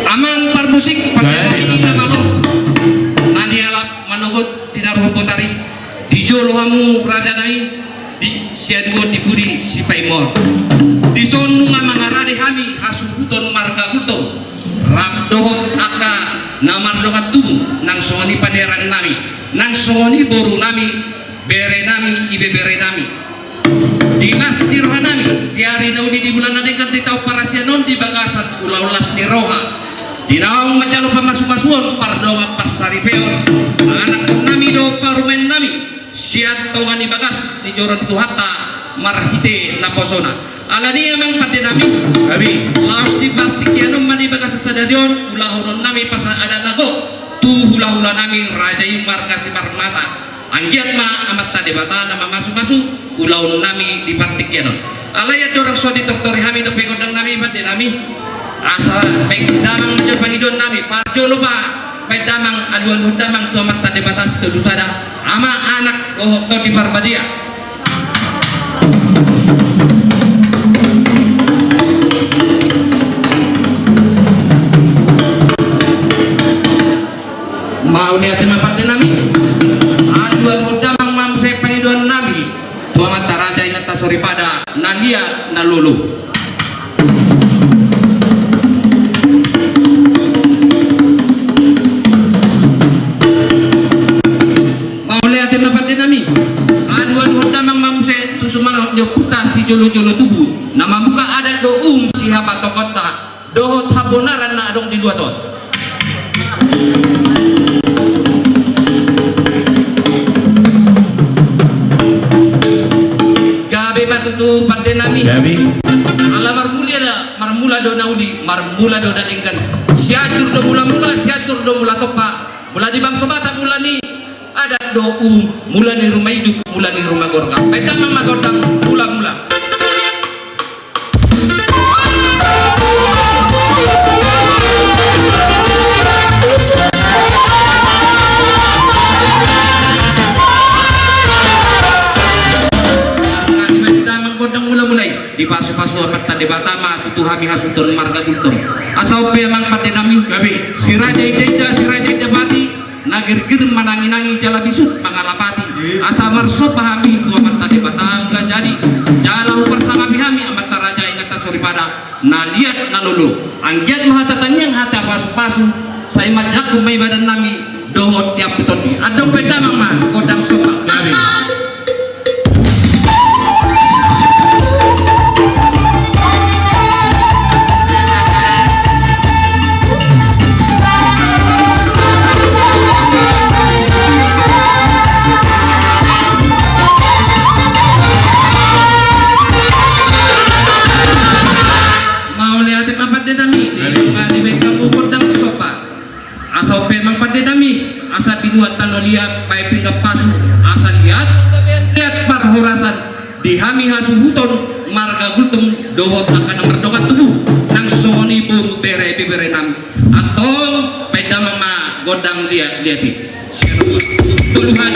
amang parmusik pagkakali na malo nadialap manugot tinarupotari di jolohamu raja nai di siadgo di puri si paimor di sonu nga mangarari hami hasuhuton marga huton rabdohot aka namar dokat tubuh nang songoni paderan nami nang songoni boru nami bere nami ibe bere nami dinas di roha nami di hari daudi di bulan nadekat di tau parasianon di bagasat ulaulas di roha di nawang macalo pamasuk-masuon pardonga pasari peor anak nami do parumen nami siat tongan di bagas di joron tuhata marhite naposona ala ni emang pati nami kami laos di bakti kianom mani bagas sadadion ulahuron nami pasa ada nago tu hula-hula nami raja imbar kasih marmata anggiat ma amat tadi bata nama masuk-masuk ulaun nami di bakti kianom ala ya dorang so di doktori hami do pegodang nami pati nami asal baik damang menjadi pangidon nami parjo lupa baik damang aduan damang tu amat tadi bata situ dusada ama anak to di barbadia mau lihat tempat nami aduan damang mam saya pangidon nami tu amat raja inata sori pada nalia nalulu jolo-jolo tubuh nama buka ada do si haba tokota dohot habonaran na adong di dua tot gabe matutu pande nami gabe ala marmula do naudi marmula do dadingkan siajur do mula-mula siajur do mula topa mula di bangsa bata mula ni ada do mula ni rumah ijuk mula ni rumah gorga beda mama godang mula-mula di pasu-pasu amat tadi batama tutu hami hasuton marga kultum asau pe mang pate nami gabe si raja ida bati nagir-gir manangi-nangi jala bisut mangalapati asa marso pahami tu amat tadi batang jadi jalau bersama bihami amat raja inata suri pada naliat nalulu anggiat mahatatanyang hata pasu-pasu saya majak kumai badan nami dohot tiap putoni adong peda mama kodang sopa gabe asa binuat tanoliat pai pinggap pasu asa lihat parhorasan dihami hasuhuton marga gultum dohot akan merdokat tubuh nang soni buru bere nami atau pai damama godang liati tuluhan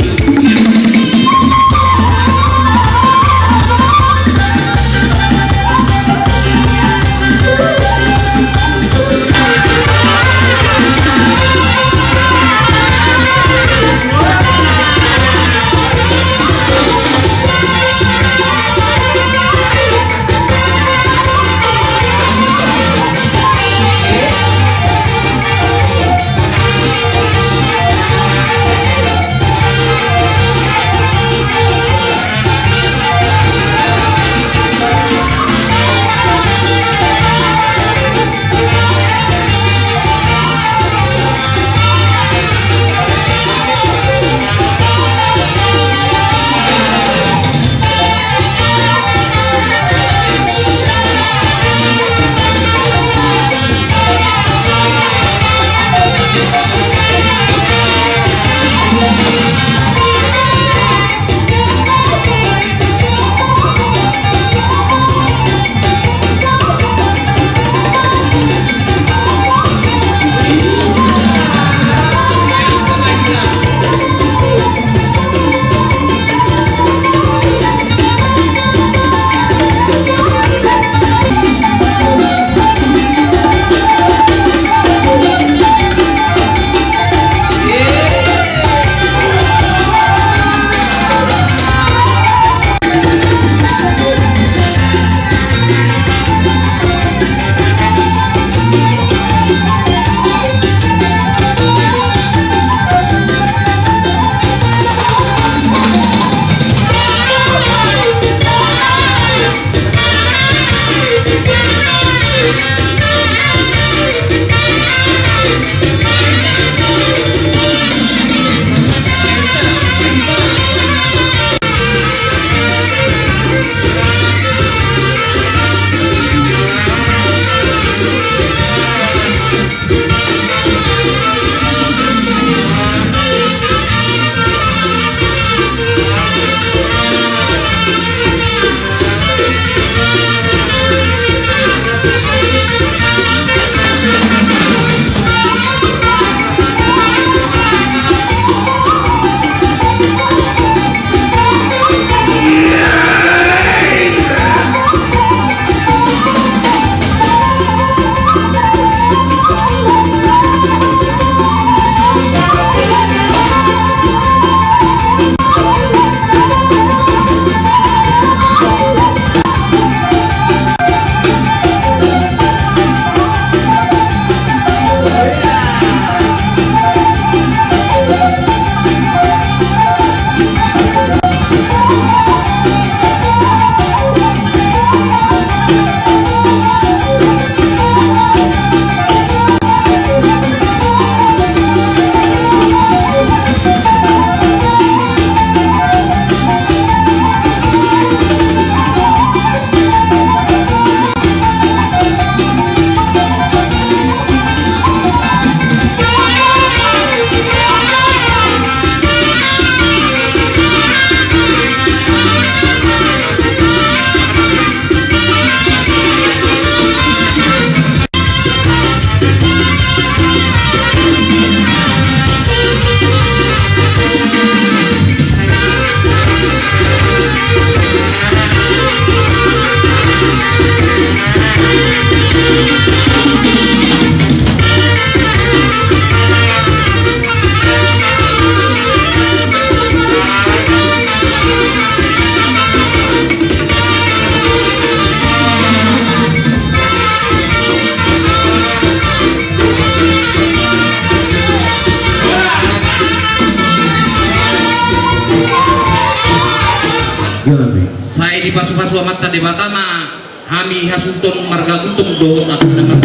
di pasu-pasu mata di batama kami hasunton marga untung dohot atau nama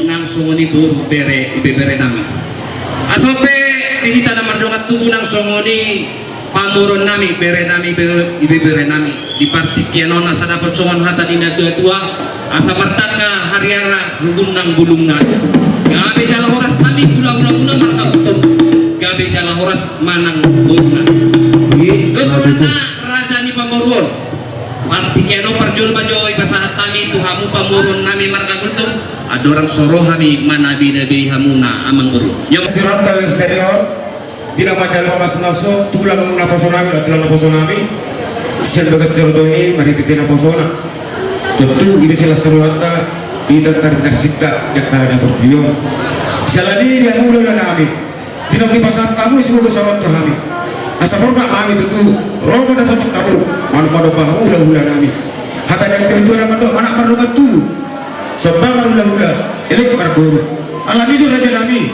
nang songoni boru bere ibebere nami asope kita nama dongat tubuh nang songoni pamuron nami bere nami ibebere nami di parti kianona sada percongan hata dina dua asa martaka hariara rugun nang bulung nami gabe jala horas sami gula-gula marga untung gabe jala horas manang burungan kesurata raja ni pamuron parti kiano perjul bajo ibasahat kami tuhamu pamurun nami marga untung ada orang soroh kami manabi nabi hamuna amang guru yang istirahat dari eksterior tidak majalah mas nasuk tulang naposonami tulang naposonami sebagai serodoi mari titina posona tentu ini sila serwata kita tersikta yang ada berpio selani dia mulu nami tidak dipasang kamu sebagai sahabat kami asa berba kami tentu romo dapat kamu malu-malu bahu ulah-ulah nami hata yang itu nama doa anak marungan tu sebab ulah-ulah elek berburu alam itu raja nami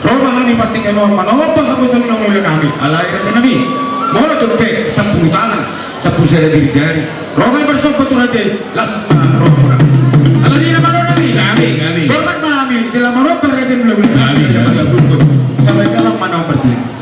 romo kami partikan norma apa kamu sama ulah nami alai raja nami mau tumpek 10 tangan 10 jari jari romo bersobat tu raja lasma romo alai ini nama nami kami romo kami dalam romo raja ulah-ulah kami dalam bentuk sampai dalam mana berarti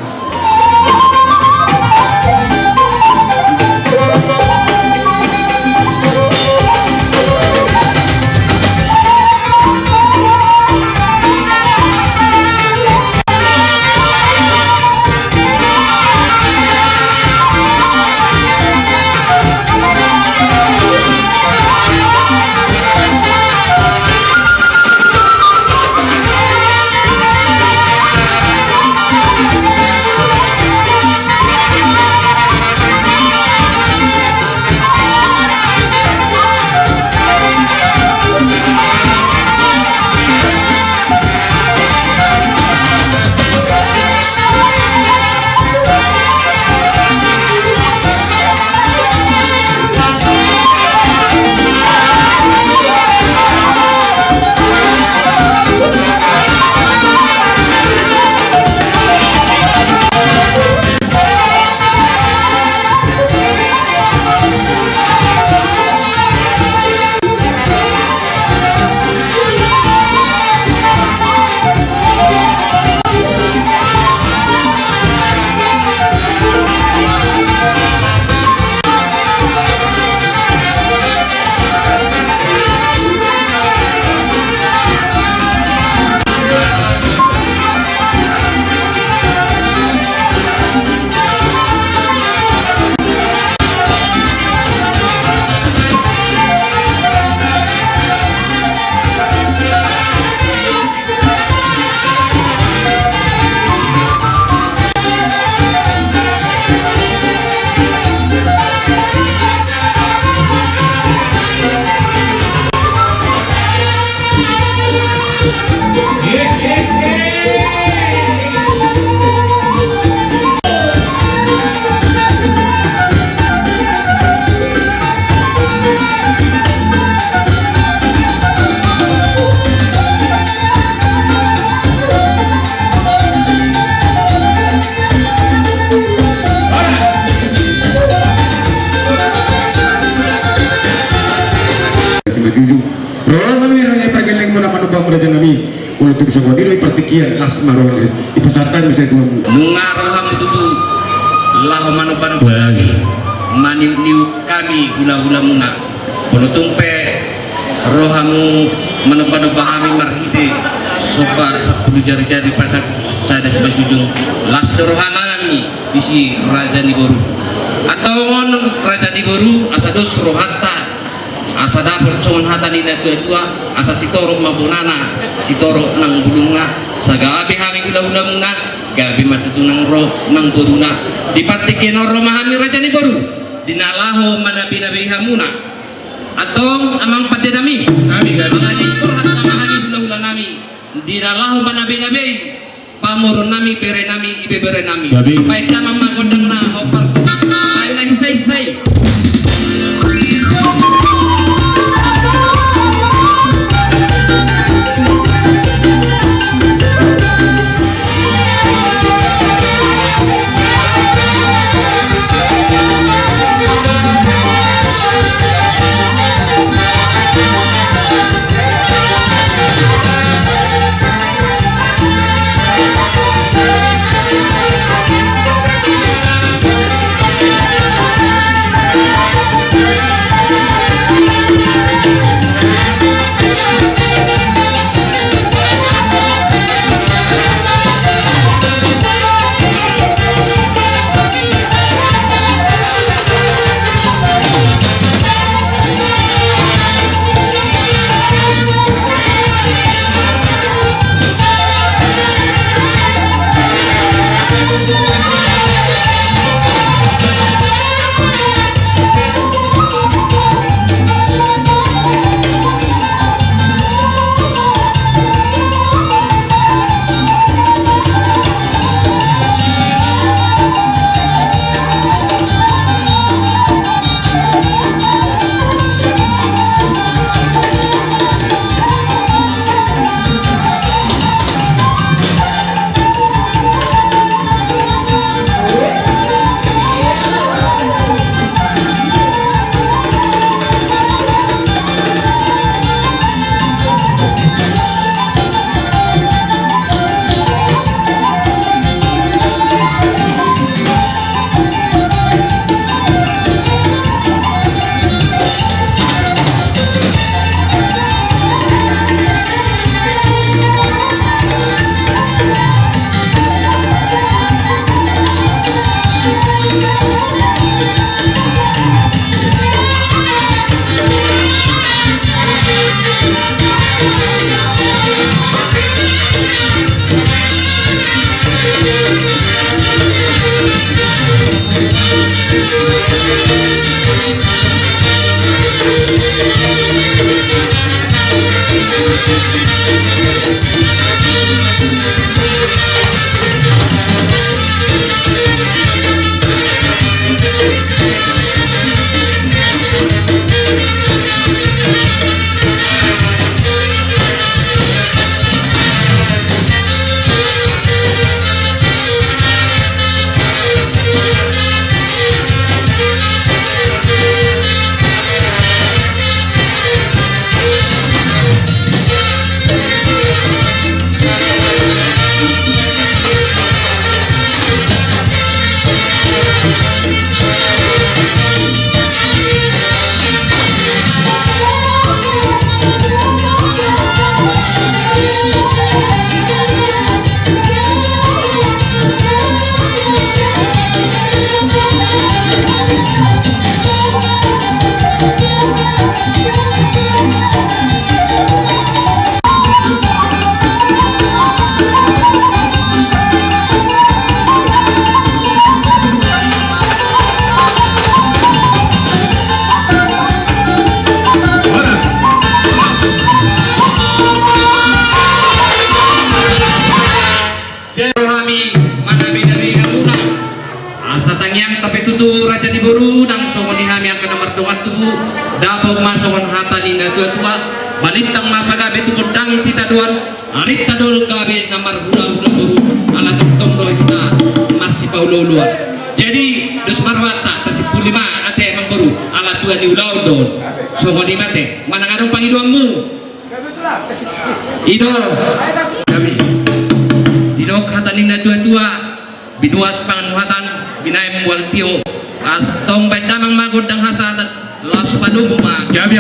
untuk semua diri pertikian las marol ipasatan bisa itu mengaraham tutu lah manupan lagi maniu kami gula-gula muna penutung pe rohamu manupan bahami marhite sopa 10 jari-jari pada saya sebagai jujung las rohana kami isi raja Niboru atau ngon raja Niboru asados rohata asa dapur congon hata nina tua asa sitoro mabunana sitoro nang bulunga sagabi hami gula-gula muna gabi matutu nang roh nang boruna dipatikin oro mahami raja Niboru dinalaho manabi-nabi hamuna atau amang padedami kami gabi nadi kurhat mahami gula-gula nami dinalaho manabi-nabi pamurun nami bere nami ibe bere nami baik nama magodang na hopar ay hisay-hisay dapat masukkan hatani na tua balitang mapagabi tukod dangi si taduan arit tadol gabi namar hula-hula buru ala tong do ita masih paululua jadi dos marwata tasip pulima ate emang baru ala tua di ulau don so ngoni mate manangarong pangiduanmu ido kami ido hatani na tua binuat panganuhatan binaim wal tio as tong baik damang magod dang hasatan las panubo ma kami